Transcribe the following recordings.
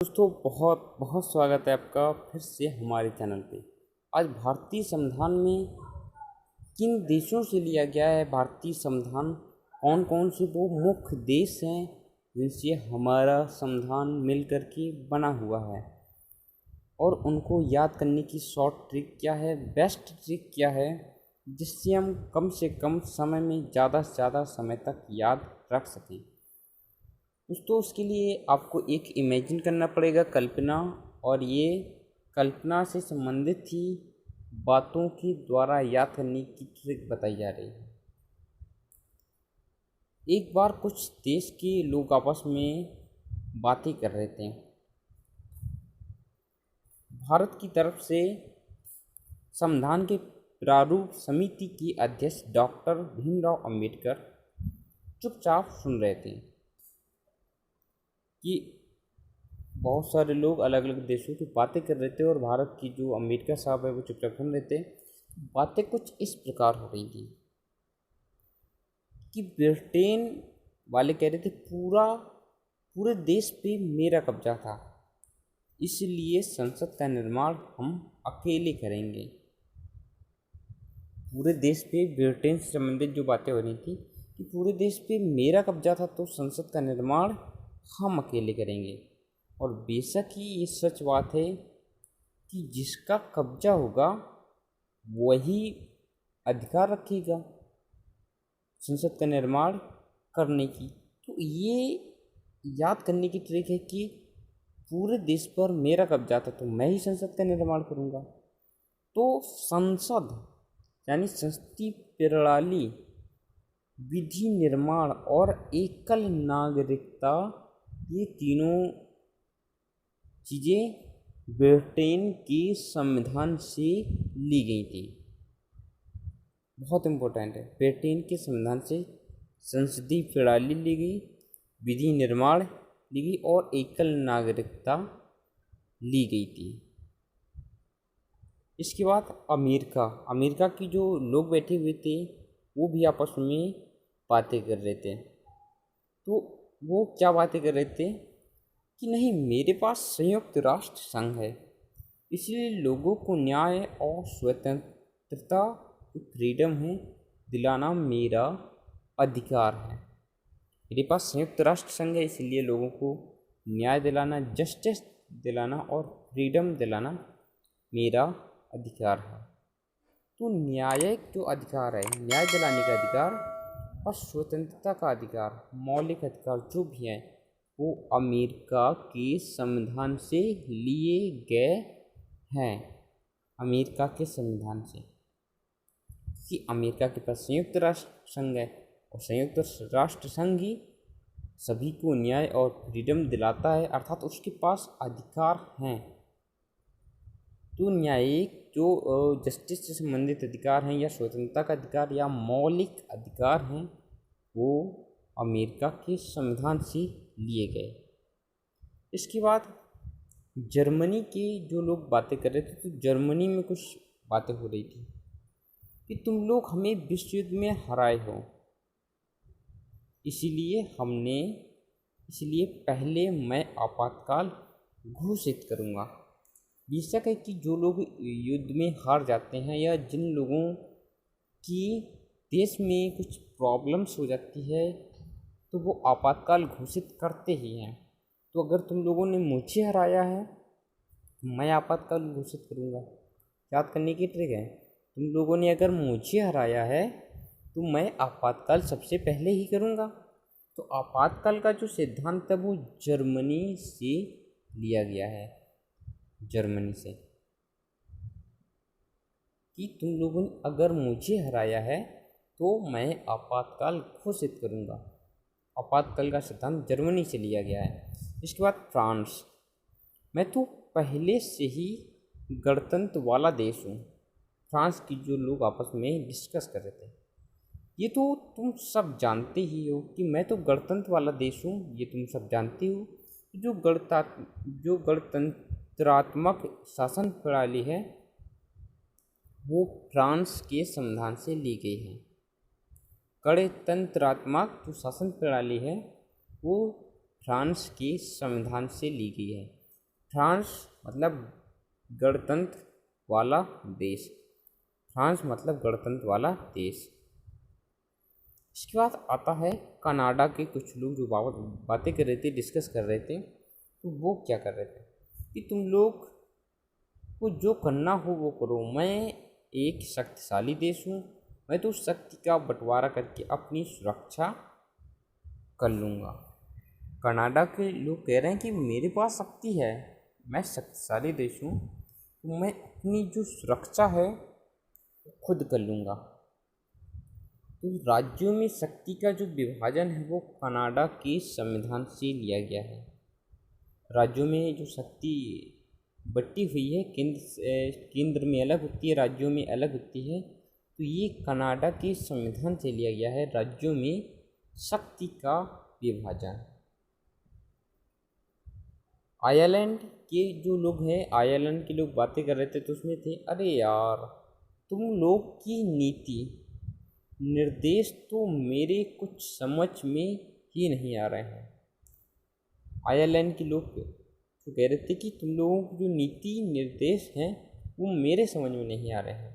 दोस्तों बहुत बहुत स्वागत है आपका फिर से हमारे चैनल पे। आज भारतीय संविधान में किन देशों से लिया गया है भारतीय संविधान, कौन कौन से वो मुख्य देश हैं जिनसे हमारा संविधान मिल कर के बना हुआ है, और उनको याद करने की शॉर्ट ट्रिक क्या है, बेस्ट ट्रिक क्या है, जिससे हम कम से कम समय में ज़्यादा से ज़्यादा समय तक याद रख सकें। दोस्तों उसके लिए आपको एक इमेजिन करना पड़ेगा, कल्पना, और ये कल्पना से संबंधित ही बातों के द्वारा याद करने की ट्रिक बताई जा रही है। एक बार कुछ देश के लोग आपस में बातें कर रहे थे। भारत की तरफ से संविधान के प्रारूप समिति के अध्यक्ष डॉक्टर भीमराव अंबेडकर चुपचाप सुन रहे थे कि बहुत सारे लोग अलग अलग देशों की बातें कर रहे थे और भारत की जो अंबेडकर साहब है वो चुपचाप सुन रहे थे। बातें कुछ इस प्रकार हो रही थी कि ब्रिटेन वाले कह रहे थे पूरे देश पे मेरा कब्जा था, इसलिए संसद का निर्माण हम अकेले करेंगे। पूरे देश पे ब्रिटेन से संबंधित जो बातें हो रही थी कि पूरे देश पे मेरा कब्जा था तो संसद का निर्माण हम अकेले करेंगे। और बेशक ही ये सच बात है कि जिसका कब्जा होगा वही अधिकार रखेगा संसद का निर्माण करने की। तो ये याद करने की ट्रिक है कि पूरे देश पर मेरा कब्जा था तो मैं ही संसद का निर्माण करूँगा। तो संसद यानी संसदीय प्रणाली, विधि निर्माण और एकल नागरिकता, ये तीनों चीज़ें ब्रिटेन के संविधान से ली गई थी। बहुत इम्पोर्टेंट है, ब्रिटेन के संविधान से संसदीय प्रणाली ली गई, विधि निर्माण ली गई और एकल नागरिकता ली गई थी। इसके बाद अमेरिका की जो लोग बैठे हुए थे वो भी आपस में बातें कर रहे थे। तो वो क्या बातें कर रहे थे कि नहीं, मेरे पास संयुक्त राष्ट्र संघ है, इसलिए लोगों को न्याय और स्वतंत्रता, फ्रीडम है, दिलाना मेरा अधिकार है। मेरे पास संयुक्त राष्ट्र संघ है इसलिए लोगों को न्याय दिलाना, जस्टिस दिलाना और फ्रीडम दिलाना मेरा अधिकार है। तो न्यायिक जो अधिकार है, न्याय दिलाने का अधिकार और स्वतंत्रता का अधिकार, मौलिक अधिकार जो भी हैं वो अमेरिका के संविधान से लिए गए हैं। अमेरिका के संविधान से, कि अमेरिका के पास संयुक्त राष्ट्र संघ है और संयुक्त राष्ट्र संघ ही सभी को न्याय और फ्रीडम दिलाता है, अर्थात उसके पास अधिकार हैं। तो न्यायिक जो जस्टिस से संबंधित अधिकार हैं या स्वतंत्रता का अधिकार या मौलिक अधिकार हैं वो अमेरिका के संविधान से लिए गए। इसके बाद जर्मनी के जो लोग बातें कर रहे थे, तो जर्मनी में कुछ बातें हो रही थी कि तुम लोग हमें विश्व युद्ध में हराए हो, इसलिए पहले मैं आपातकाल घोषित करूँगा। बेशक है कि जो लोग युद्ध में हार जाते हैं या जिन लोगों की देश में कुछ प्रॉब्लम्स हो जाती है तो वो आपातकाल घोषित करते ही हैं। तो अगर तुम लोगों ने मुझे हराया है तो मैं आपातकाल घोषित करूँगा। याद करने की ट्रिक है, तुम लोगों ने अगर मुझे हराया है तो मैं आपातकाल सबसे पहले ही करूँगा। तो आपातकाल का जो सिद्धांत है वो जर्मनी से लिया गया है, जर्मनी से, कि तुम लोगों ने अगर मुझे हराया है तो मैं आपातकाल घोषित करूँगा। आपातकाल का सिद्धांत जर्मनी से लिया गया है। इसके बाद फ्रांस, मैं तो पहले से ही गणतंत्र वाला देश हूँ। फ्रांस की जो लोग आपस में डिस्कस कर रहे थे, ये तो तुम सब जानते ही हो कि मैं तो गणतंत्र वाला देश हूँ, ये तुम सब जानते हो। जो गणतंत्रात्मक शासन प्रणाली है वो फ्रांस के संविधान से ली गई है। गणतंत्रात्मक जो शासन प्रणाली है वो फ्रांस के संविधान से ली गई है। फ्रांस मतलब गणतंत्र वाला देश। फ्रांस मतलब गणतंत्र वाला देश। इसके बाद आता है कनाडा के कुछ लोग जो बातें कर रहे थे, डिस्कस कर रहे थे। तो वो क्या कर रहे थे कि तुम लोग को जो करना हो वो करो, मैं एक शक्तिशाली देश हूँ, मैं तो उस शक्ति का बंटवारा करके अपनी सुरक्षा कर लूँगा। कनाडा के लोग कह रहे हैं कि मेरे पास शक्ति है, मैं शक्तिशाली देश हूँ, तो मैं अपनी जो सुरक्षा है खुद कर लूँगा। तो राज्यों में शक्ति का जो विभाजन है वो कनाडा के संविधान से लिया गया है। राज्यों में जो शक्ति बटी हुई है केंद्र में अलग होती है, राज्यों में अलग होती है। तो ये कनाडा के संविधान से लिया गया है, राज्यों में शक्ति का विभाजन। आयरलैंड के जो लोग हैं, आयरलैंड के लोग बातें कर रहे थे तो उसमें थे, अरे यार तुम लोग की नीति निर्देश तो मेरे कुछ समझ में ही नहीं आ रहे हैं। आयरलैंड के लोग तो कह रहे थे कि तुम लोगों की जो नीति निर्देश हैं वो मेरे समझ में नहीं आ रहे हैं।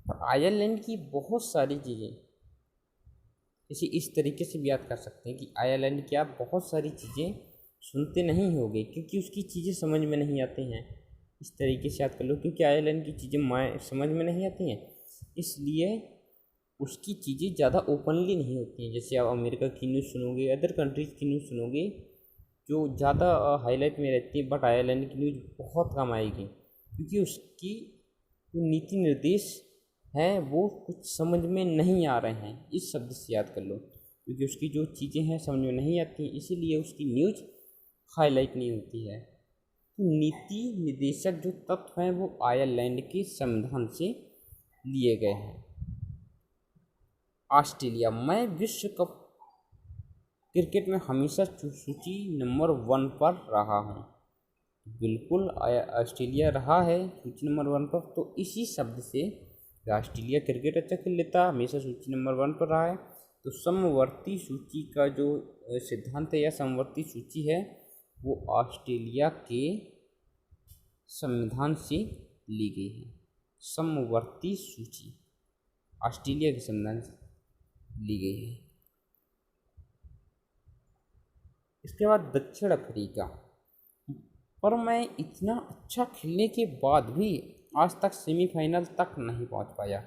और आयरलैंड की बहुत सारी चीज़ें इसे इस तरीके से भी याद कर सकते हैं कि आयरलैंड की आप बहुत सारी चीज़ें सुनते नहीं होंगे क्योंकि उसकी चीज़ें समझ में नहीं आती हैं। इस तरीके से याद कर लो, क्योंकि आयरलैंड की चीज़ें समझ में नहीं आती हैं, इसलिए उसकी चीज़ें ज़्यादा ओपनली नहीं होती हैं। जैसे आप अमेरिका की न्यूज़ सुनोगे, अदर कंट्रीज़ की न्यूज़ सुनोगे जो ज़्यादा हाईलाइट में रहती है, बट आयरलैंड की न्यूज़ बहुत कम आएगी क्योंकि उसकी जो नीति निर्देश हैं वो कुछ समझ में नहीं आ रहे हैं। इस शब्द से याद कर लो, क्योंकि उसकी जो चीज़ें हैं समझ में नहीं आती, इसीलिए उसकी न्यूज़ हाईलाइट नहीं होती है। तो नीति निर्देशक जो तत्व हैं वो आयरलैंड के संविधान से लिए गए हैं। ऑस्ट्रेलिया, मैं विश्व कप क्रिकेट में हमेशा सूची नंबर 1 पर रहा हूँ। बिल्कुल ऑस्ट्रेलिया रहा है सूची नंबर 1 पर, तो इसी शब्द से ऑस्ट्रेलिया क्रिकेट अच्छा खेल लेता, हमेशा सूची नंबर 1 पर रहा है। तो समवर्ती सूची का जो सिद्धांत है या समवर्ती सूची है वो ऑस्ट्रेलिया के संविधान से ली गई है। समवर्ती सूची ऑस्ट्रेलिया के संविधान से ली गई है। इसके बाद दक्षिण अफ्रीका, पर मैं इतना अच्छा खेलने के बाद भी आज तक सेमीफाइनल तक नहीं पहुंच पाया।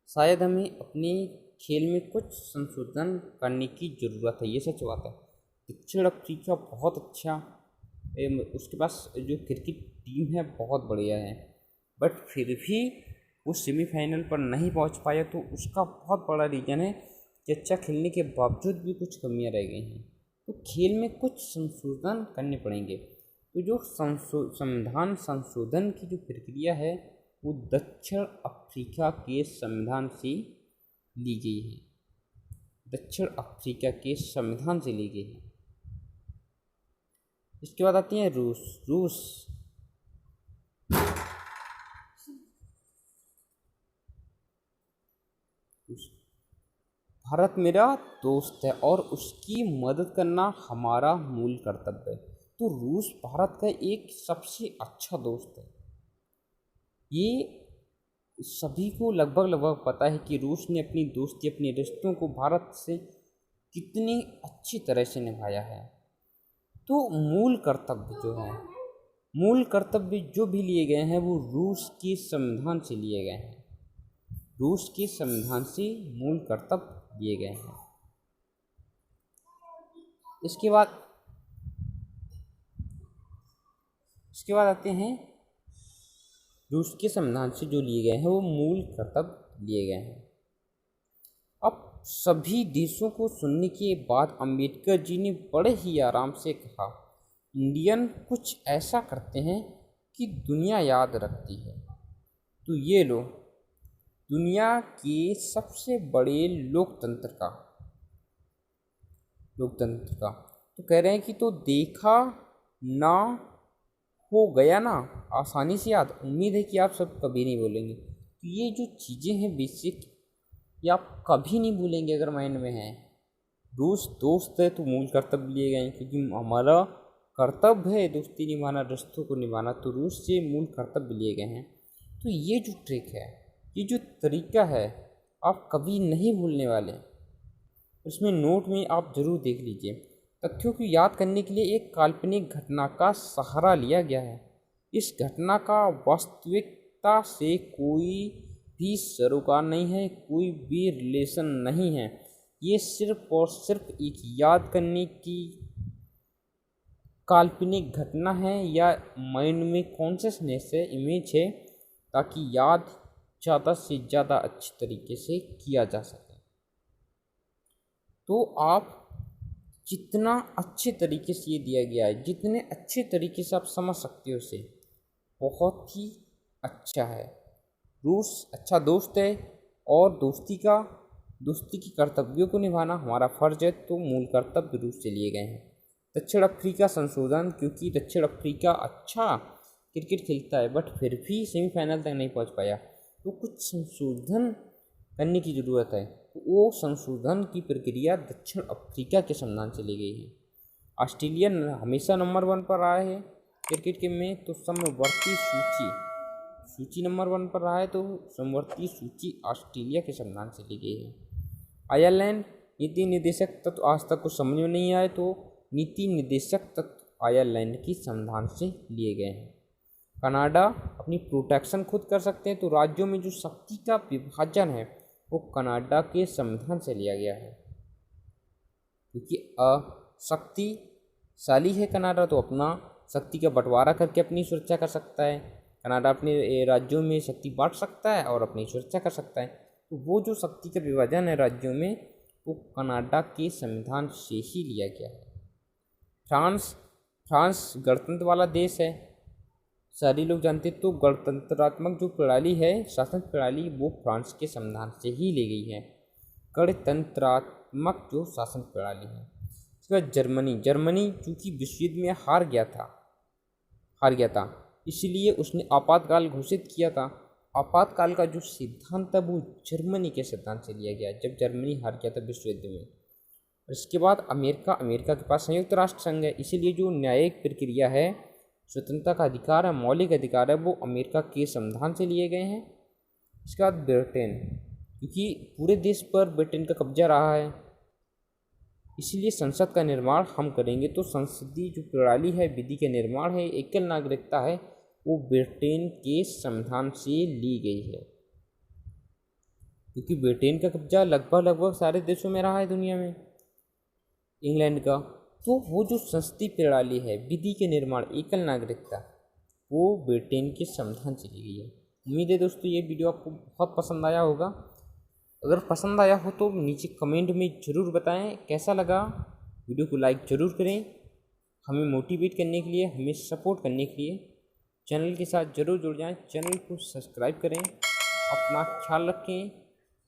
शायद हमें अपने खेल में कुछ संशोधन करने की ज़रूरत है, ये सच बात है। दक्षिण अफ्रीका बहुत अच्छा, उसके पास जो क्रिकेट टीम है बहुत बढ़िया है, बट फिर भी वो सेमीफाइनल पर नहीं पहुंच पाया। तो उसका बहुत बड़ा रीज़न है कि अच्छा खेलने के बावजूद भी कुछ कमियां रह गई हैं, तो खेल में कुछ संशोधन करने पड़ेंगे। तो जो संविधान संशोधन की जो प्रक्रिया है वो दक्षिण अफ्रीका के संविधान से ली गई है, दक्षिण अफ्रीका के संविधान से ली गई है। इसके बाद आती है रूस। भारत मेरा दोस्त है और उसकी मदद करना हमारा मूल कर्तव्य है। तो रूस भारत का एक सबसे अच्छा दोस्त है। ये सभी को लगभग पता है कि रूस ने अपनी दोस्ती, अपने रिश्तों को भारत से कितनी अच्छी तरह से निभाया है। तो मूल कर्तव्य जो भी लिए गए हैं वो रूस के संविधान से लिए गए हैं। रूस के संविधान से मूल कर्तव्य दिए गए हैं। इसके बाद आते हैं रूस के संविधान से जो लिए गए हैं वो मूल कर्तव्य लिए गए हैं। अब सभी देशों को सुनने के बाद अंबेडकर जी ने बड़े ही आराम से कहा, इंडियन कुछ ऐसा करते हैं कि दुनिया याद रखती है। तो ये लो, दुनिया के सबसे बड़े लोकतंत्र का तो कह रहे हैं कि तो देखा ना हो गया ना आसानी से याद। उम्मीद है कि आप सब कभी नहीं बोलेंगे। तो ये जो चीज़ें हैं बेसिक, ये आप कभी नहीं भूलेंगे अगर माइंड में है। रूस दोस्त है तो मूल कर्तव्य लिए गए, क्योंकि हमारा कर्तव्य है दोस्ती निभाना, रिश्तों को निभाना, तो रूस से मूल कर्तव्य लिए गए हैं। तो ये जो ट्रिक है, ये जो तरीका है, आप कभी नहीं भूलने वाले। उसमें नोट में आप ज़रूर देख लीजिए। तथ्यों को याद करने के लिए एक काल्पनिक घटना का सहारा लिया गया है। इस घटना का वास्तविकता से कोई भी सरोकार नहीं है, कोई भी रिलेशन नहीं है। ये सिर्फ और सिर्फ एक याद करने की काल्पनिक घटना है या माइंड में कॉन्शियसनेस है, इमेज है, ताकि याद ज़्यादा से ज़्यादा अच्छे तरीके से किया जा सके। तो आप जितना अच्छे तरीके से ये दिया गया है, जितने अच्छे तरीके से आप समझ सकते हो उसे, बहुत ही अच्छा है। रूस अच्छा दोस्त है और दोस्ती की कर्तव्यों को निभाना हमारा फ़र्ज है, तो मूल कर्तव्य रूस से लिए गए हैं। दक्षिण अफ्रीका संशोधन, क्योंकि दक्षिण अफ्रीका अच्छा क्रिकेट खेलता है बट फिर भी सेमीफाइनल तक नहीं पहुंच पाया, तो कुछ संशोधन करने की ज़रूरत है। तो वो संशोधन की प्रक्रिया दक्षिण अफ्रीका के संविधान से ली गई है। ऑस्ट्रेलिया हमेशा नंबर 1 पर रहा है क्रिकेट के में, तो समवर्ती सूची नंबर 1 पर रहा है, तो समवर्ती सूची ऑस्ट्रेलिया के संविधान से ली गई है। आयरलैंड नीति निर्देशक तत्व आज तक कुछ समझ में नहीं आए, तो नीति निर्देशक तत्व आयरलैंड की संविधान से लिए गए हैं। कनाडा अपनी प्रोटेक्शन खुद कर सकते हैं, तो राज्यों में जो शक्ति का विभाजन है वो कनाडा के संविधान से लिया गया है, क्योंकि शक्तिशाली है कनाडा, तो अपना शक्ति का बंटवारा करके अपनी सुरक्षा कर सकता है। कनाडा अपने राज्यों में शक्ति बांट सकता है और अपनी सुरक्षा कर सकता है। तो वो जो शक्ति का विभाजन है राज्यों में, वो कनाडा के संविधान से ही लिया गया है। फ्रांस गणतंत्र वाला देश है, सारे लोग जानते, तो गणतंत्रात्मक जो प्रणाली है, शासन प्रणाली, वो फ्रांस के संविधान से ही ली गई है, गणतंत्रात्मक जो शासन प्रणाली है। इसके बाद जर्मनी चूँकि विश्व युद्ध में हार गया था, इसलिए उसने आपातकाल घोषित किया था। आपातकाल का जो सिद्धांत था वो जर्मनी के सिद्धांत से लिया गया, जब जर्मनी हार गया था विश्व युद्ध में। इसके बाद अमेरिका के पास संयुक्त राष्ट्र संघ है, इसीलिए जो न्यायिक प्रक्रिया है, स्वतंत्रता का अधिकार है, मौलिक अधिकार है, वो अमेरिका के संविधान से लिए गए हैं। इसके बाद ब्रिटेन, क्योंकि पूरे देश पर ब्रिटेन का कब्जा रहा है, इसलिए संसद का निर्माण हम करेंगे। तो संसदीय जो प्रणाली है, विधि के निर्माण है, एकल नागरिकता है, वो ब्रिटेन के संविधान से ली गई है, क्योंकि ब्रिटेन का कब्जा लगभग सारे देशों में रहा है दुनिया में, इंग्लैंड का। तो वो जो संसदीय प्रणाली है, विधि के निर्माण, एकल नागरिकता, वो ब्रिटेन के संविधान से ली गई है। उम्मीद है दोस्तों ये वीडियो आपको बहुत पसंद आया होगा। अगर पसंद आया हो तो नीचे कमेंट में ज़रूर बताएं कैसा लगा। वीडियो को लाइक ज़रूर करें, हमें मोटिवेट करने के लिए, हमें सपोर्ट करने के लिए चैनल के साथ ज़रूर जुड़ जाएं। चैनल को सब्सक्राइब करें, अपना ख्याल रखें,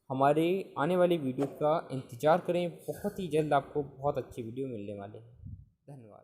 हमारे आने वाली वीडियो का इंतज़ार करें। बहुत ही जल्द आपको बहुत अच्छी वीडियो मिलने वाले हैं। धन्यवाद।